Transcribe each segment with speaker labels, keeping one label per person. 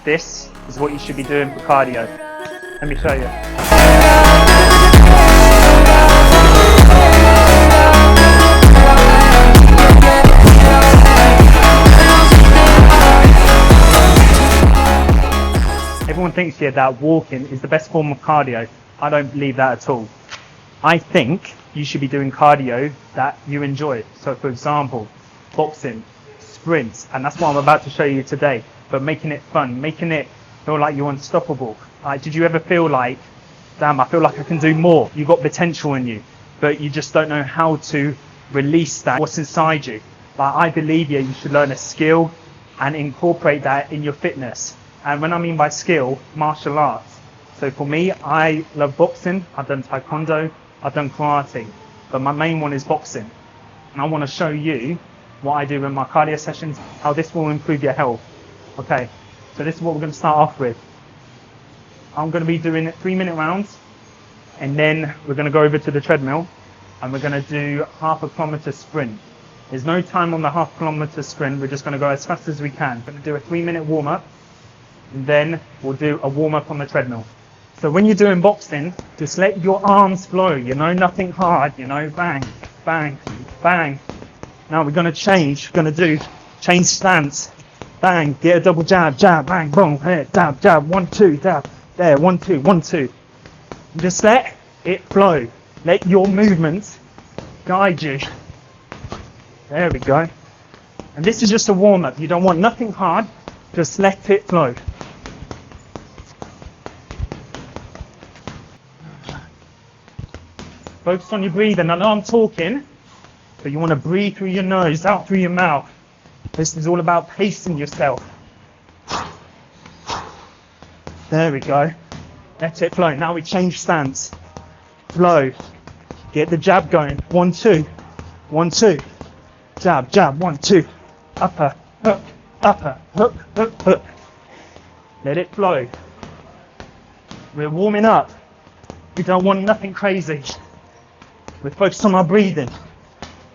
Speaker 1: This is what you should be doing for cardio. Let me show you. Everyone thinks here that walking is the best form of cardio. I don't believe that at all. I think you should be doing cardio that you enjoy. So for example, boxing, sprints, and that's what I'm about to show you today, but making it fun, making it feel like you're unstoppable. Did you ever feel like, damn, I feel like I can do more? You've got potential in you, but you just don't know how to release that, what's inside you. I believe you should learn a skill and incorporate that in your fitness. And when I mean by skill, martial arts. So for me, I love boxing, I've done taekwondo, I've done karate, but my main one is boxing. And I want to show you what I do in my cardio sessions, how this will improve your health. Okay, so this is what we're going to start off with. I'm going to be doing 3-minute rounds, and then we're going to go over to the treadmill, and we're going to do half a kilometer sprint. There's no time on the half kilometer sprint, we're just going to go as fast as we can. We're going to do a 3-minute warm-up, and then we'll do a warm-up on the treadmill. So when you're doing boxing, just let your arms flow, nothing hard, bang, bang, bang. Now we're going to change, change stance, bang, get a double jab, jab, bang, boom, here, jab, jab, 1, 2, jab, there, 1, 2, 1, 2. Just let it flow, let your movements guide you. There we go. And this is just a warm-up, you don't want nothing hard, just let it flow. Focus on your breathing. I know I'm talking, but you want to breathe through your nose, out through your mouth. This is all about pacing yourself. There we go. Let it flow. Now we change stance. Flow. Get the jab going. 1, 2. 1, 2. Jab, jab. 1, 2. Upper, hook, hook, hook. Let it flow. We're warming up. We don't want nothing crazy. We focus on our breathing.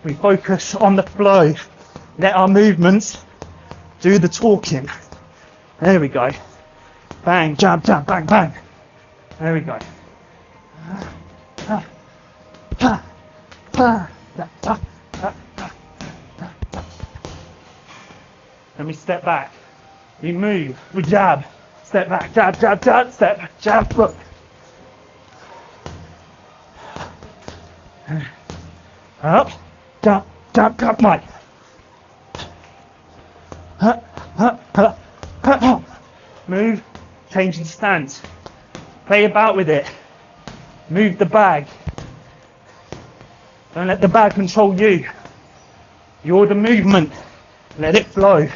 Speaker 1: We focus on the flow. Let our movements do the talking. There we go. Bang, jab, jab, bang, bang. There we go. Then we step back. We move. We jab. Step back. Jab, jab, jab. Step back. Jab. Look. Up, jab, jab, jab, right. Move, change the stance. Play about with it. Move the bag. Don't let the bag control you. You're the movement. Let it flow.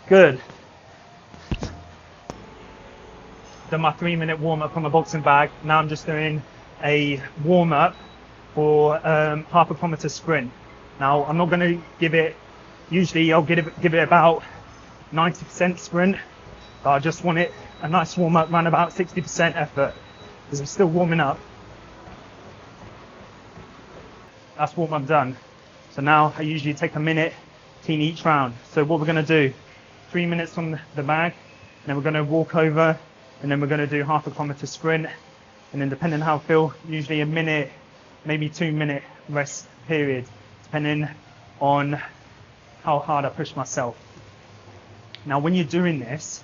Speaker 1: Good. Done my 3-minute warm-up on the boxing bag. Now I'm just doing a warm-up for half a kilometer sprint. Now I'm not going to give it, usually I'll give it about 90% sprint, but I just want it a nice warm-up, run about 60% effort, because I'm still warming up. That's warm-up done. So now I usually take a minute between each round. So what we're going to do, 3 minutes on the bag, and then we're going to walk over, and then we're going to do half a kilometer sprint, and then depending how I feel, usually a minute, maybe 2-minute rest period, depending on how hard I push myself. Now when you're doing this,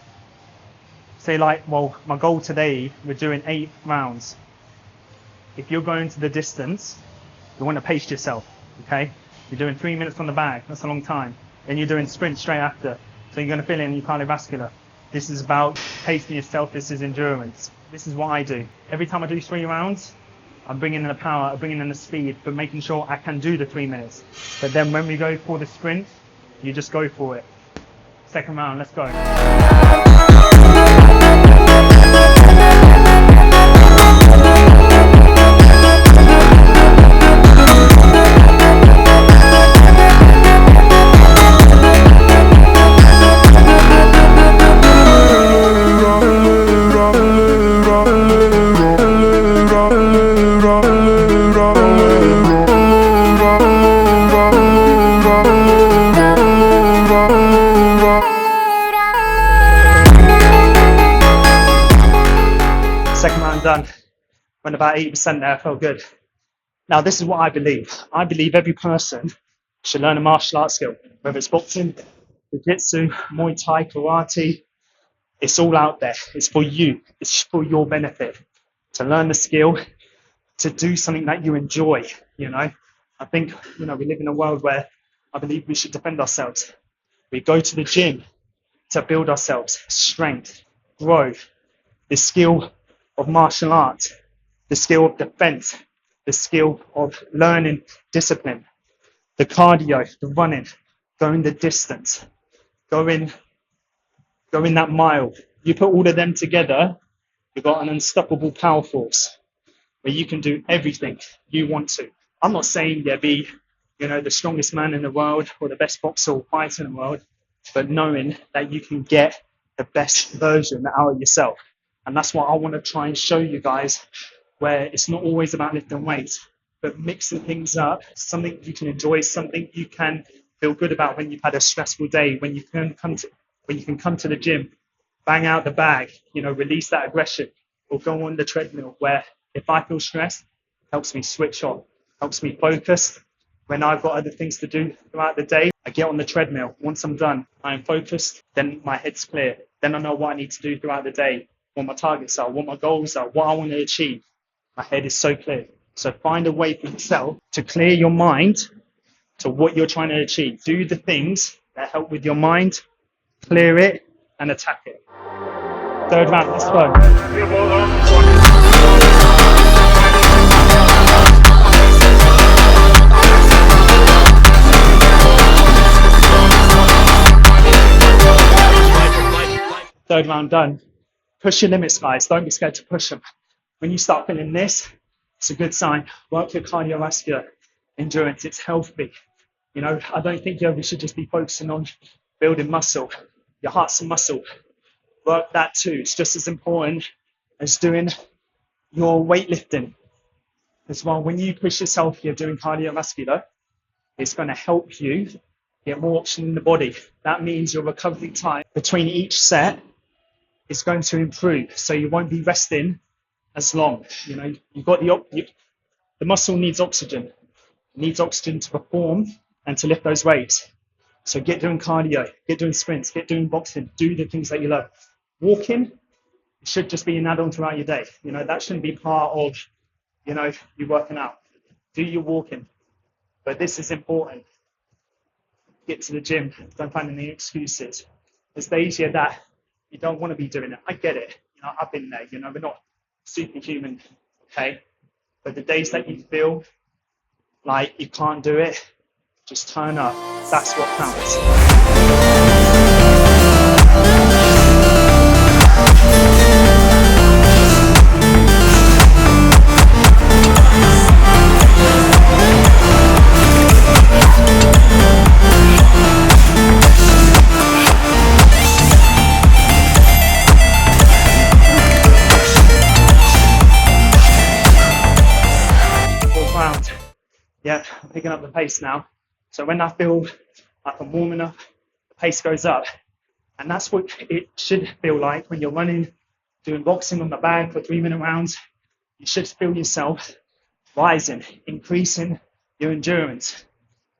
Speaker 1: say my goal today, we're doing 8 rounds. If you're going to the distance, you want to pace yourself, okay? You're doing 3 minutes on the bag, that's a long time. Then you're doing sprint straight after, so you're going to fill in your cardiovascular. This is about pacing yourself, this is endurance. This is what I do. Every time I do 3 rounds, I'm bringing in the power, I'm bringing in the speed, but making sure I can do the 3 minutes. But then when we go for the sprint, you just go for it. Second round, let's go. done. Went about 80% there, felt good. Now, this is what I believe. I believe every person should learn a martial arts skill, whether it's boxing, jiu-jitsu, Muay Thai, karate. It's all out there. It's for you. It's for your benefit. To learn the skill, to do something that you enjoy, you know. I think, we live in a world where I believe we should defend ourselves. We go to the gym to build ourselves, strength, growth, the skill of martial arts, the skill of defense, the skill of learning discipline, the cardio, the running, going the distance, going that mile. You put all of them together, you've got an unstoppable power force where you can do everything you want to. I'm not saying be, the strongest man in the world or the best boxer or fighter in the world, but knowing that you can get the best version out of yourself. And that's what I want to try and show you guys, where it's not always about lifting weights, but mixing things up, something you can enjoy, something you can feel good about when you've had a stressful day, when you can come to the gym, bang out the bag, release that aggression, or go on the treadmill where if I feel stressed, it helps me switch off, helps me focus. When I've got other things to do throughout the day, I get on the treadmill. Once I'm done, I'm focused, then my head's clear. Then I know what I need to do throughout the day, what my targets are, what my goals are, what I want to achieve. My head is so clear. So find a way for yourself to clear your mind to what you're trying to achieve. Do the things that help with your mind, clear it, and attack it. Third round, let's go. Third round done. Push your limits, guys. Don't be scared to push them. When you start feeling this, it's a good sign. Work your cardiovascular endurance. It's healthy. I don't think we should just be focusing on building muscle. Your heart's a muscle. Work that too. It's just as important as doing your weightlifting as well. When you push yourself, you're doing cardiovascular. It's going to help you get more oxygen in the body. That means your recovery time between each set is going to improve. So you won't be resting as long. You've got the muscle needs oxygen. It needs oxygen to perform and to lift those weights. So get doing cardio, get doing sprints, get doing boxing, do the things that you love. Walking should just be an add-on throughout your day. That shouldn't be part of, you working out. Do your walking. But this is important. Get to the gym. Don't find any excuses. There's days here that you don't want to be doing it. I get it. I've been there. We're not superhuman, okay? But the days that you feel like you can't do it, just turn up. That's what counts. Yeah, I'm picking up the pace now. So when I feel like I'm warming up, the pace goes up. And that's what it should feel like when you're running, doing boxing on the bag for 3-minute rounds. You should feel yourself rising, increasing your endurance.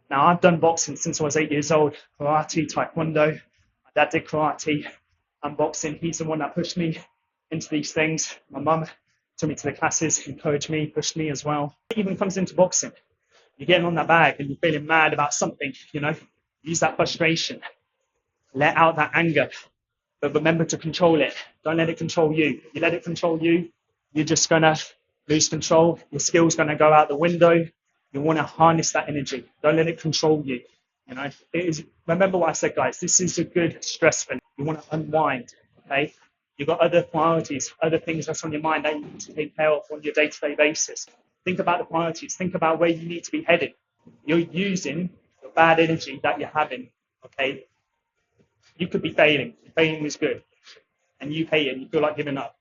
Speaker 1: Now, I've done boxing since I was 8 years old, karate, taekwondo. My dad did karate and boxing. He's the one that pushed me into these things. My mum took me to the classes, encouraged me, pushed me as well. It even comes into boxing. You're getting on that bag and you're feeling mad about something, use that frustration, let out that anger, but remember to control it. Don't let it control you. If you let it control you, you're just going to lose control. Your skill's going to go out the window. You want to harness that energy. Don't let it control you. Remember what I said, guys, this is a good stress relief. You want to unwind, okay? You've got other priorities, other things that's on your mind that you need to take care of on your day-to-day basis. Think about the priorities. Think about where you need to be headed. You're using the bad energy that you're having, okay? You could be failing. Failing is good. And you hate it and you feel like giving up.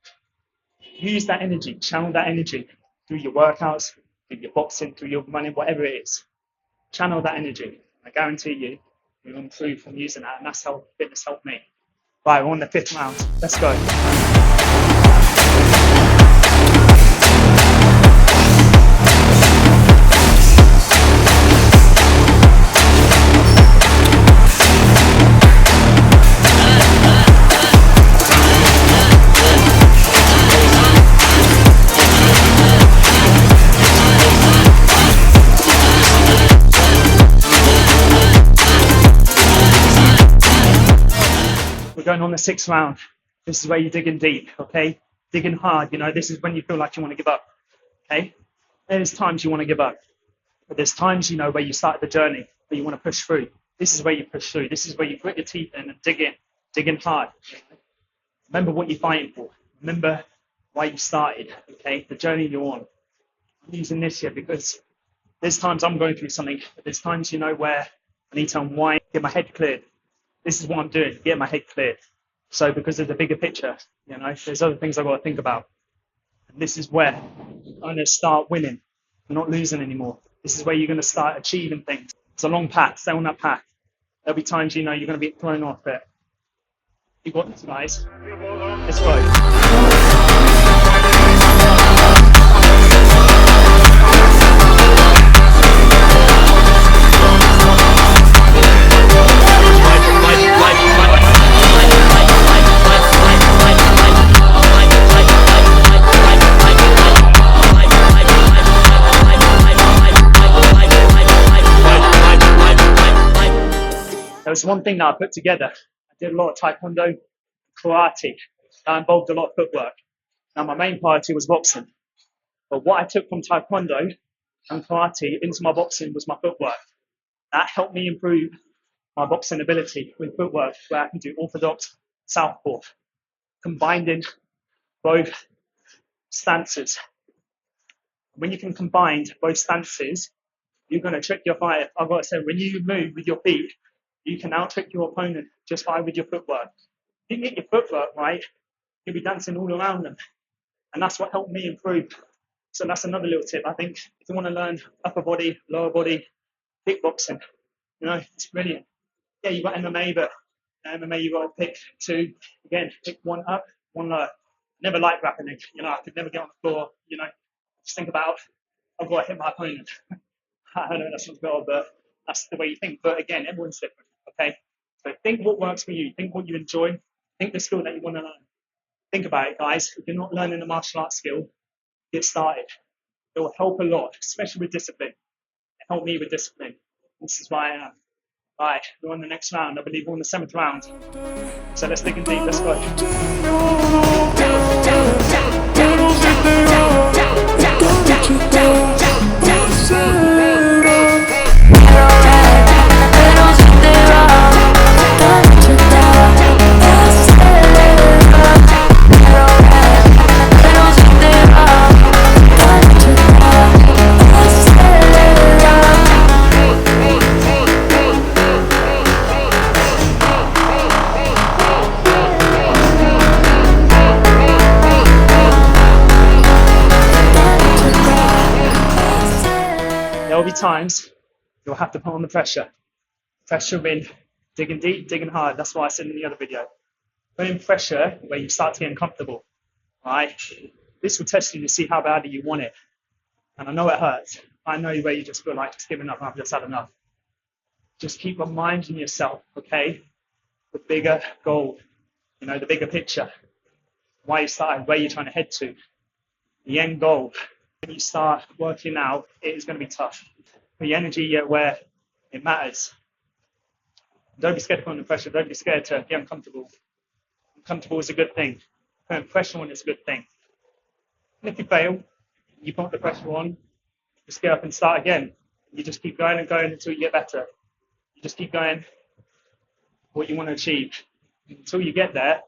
Speaker 1: Use that energy. Channel that energy through your workouts, through your boxing, through your running, whatever it is. Channel that energy. I guarantee you, you'll improve from using that. And that's how fitness helped me. Right, we're on the 5th round. Let's go. We're going on the 6th round. This is where you're digging deep, okay? Digging hard, you know, this is when you feel like you want to give up, okay? There's times you want to give up, but there's times, you know, where you started the journey, where you want to push through. This is where you push through. This is where you grit your teeth in and dig in hard. Remember what you're fighting for. Remember why you started, okay? The journey you're on. I'm using this here because there's times I'm going through something, but there's times, you know, where I need to unwind, get my head cleared. This is what I'm doing, get my head cleared. So because there's a bigger picture, you know, there's other things I've got to think about. And this is where I'm going to start winning, not losing anymore. This is where you're going to start achieving things. It's a long path, stay on that path. There'll be times, you know, you're going to be thrown off it. You got this, guys. Let's go. There was one thing that I put together. I did a lot of taekwondo, karate. That involved a lot of footwork. Now, my main priority was boxing. But what I took from taekwondo and karate into my boxing was my footwork. That helped me improve my boxing ability with footwork, where I can do orthodox, southpaw, combining both stances. When you can combine both stances, you're going to trick your fighter. I've got to say, when you move with your feet, you can out-trick your opponent just by with your footwork. If you get your footwork right, you'll be dancing all around them. And that's what helped me improve. So that's another little tip. I think if you want to learn upper body, lower body, kickboxing, you know, it's brilliant. Yeah, you've got MMA, but MMA you've got to pick two. Again, pick one up, one lower. Never like grappling. You know, I could never get on the floor. You know, just think about, I've got to hit my opponent. I know that's not good, but that's the way you think. But again, everyone's different. Okay, so think what works for you. Think what you enjoy. Think the skill that you want to learn. Think about it, guys. If you're not learning a martial arts skill, get started. It will help a lot, especially with discipline. It helped me with discipline. This is why I am. Right, we're on the next round. I believe we're on the 7th round. So let's dig in deep. Let's go. There will be times you'll have to put on the pressure. Pressure in, digging deep, digging hard. That's what I said in the other video. Put in pressure where you start to get uncomfortable. Right? This will test you to see how badly you want it. And I know it hurts. I know where you just feel like just giving up. I've just had enough. Just keep reminding yourself, okay, the bigger goal, you know, the bigger picture. Why you started, where you're trying to head to, the end goal. When you start working out, it is going to be tough. The energy where it matters. Don't be scared to put on the pressure. Don't be scared to be uncomfortable. Uncomfortable is a good thing. Putting pressure on is a good thing. And if you fail, you put the pressure on, just get up and start again. You just keep going and going until you get better. You just keep going what you want to achieve. Until you get there,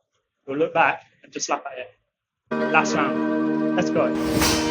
Speaker 1: you'll look back and just laugh at it. Last round. Let's go.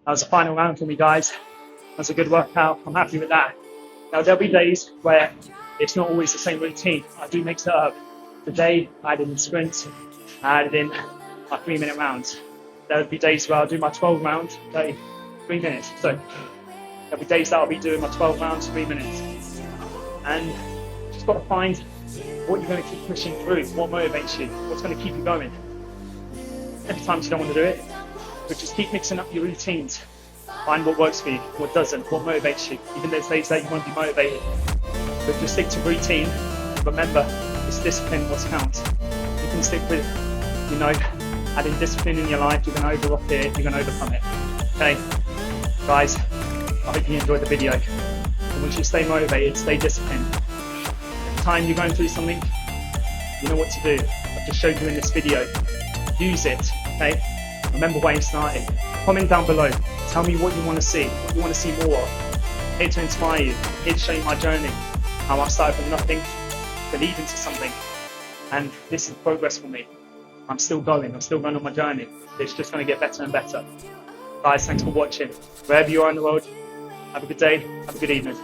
Speaker 1: That was the final round for me, guys. That's a good workout. I'm happy with that. Now, there'll be days where it's not always the same routine. I do mix it up. Today, I added in sprints. I added in my 3-minute rounds. There'll be days where I'll do my 12 rounds, 3 minutes. So there'll be days that I'll be doing my 12 rounds, 3 minutes. And just got to find what you're going to keep pushing through, what motivates you, what's going to keep you going. Every time you don't want to do it, but just keep mixing up your routines. Find what works for you, what doesn't, what motivates you. Even there's days that you won't be motivated, but just stick to routine. Remember, it's discipline what counts. You can stick with, adding discipline in your life. You're going to overlook it, you're going to overcome it. Okay, guys, I hope you enjoyed the video. And once you stay motivated, stay disciplined. Every time you're going through something, you know what to do. I've just showed you in this video. Use it, okay? Remember why you started. Comment down below. Tell me what you want to see, what you want to see more of. I'm here to inspire you. I'm here to show you my journey. How I started from nothing, believe into something. And this is progress for me. I'm still going on my journey. It's just going to get better and better. Guys, thanks for watching. Wherever you are in the world, have a good day, have a good evening.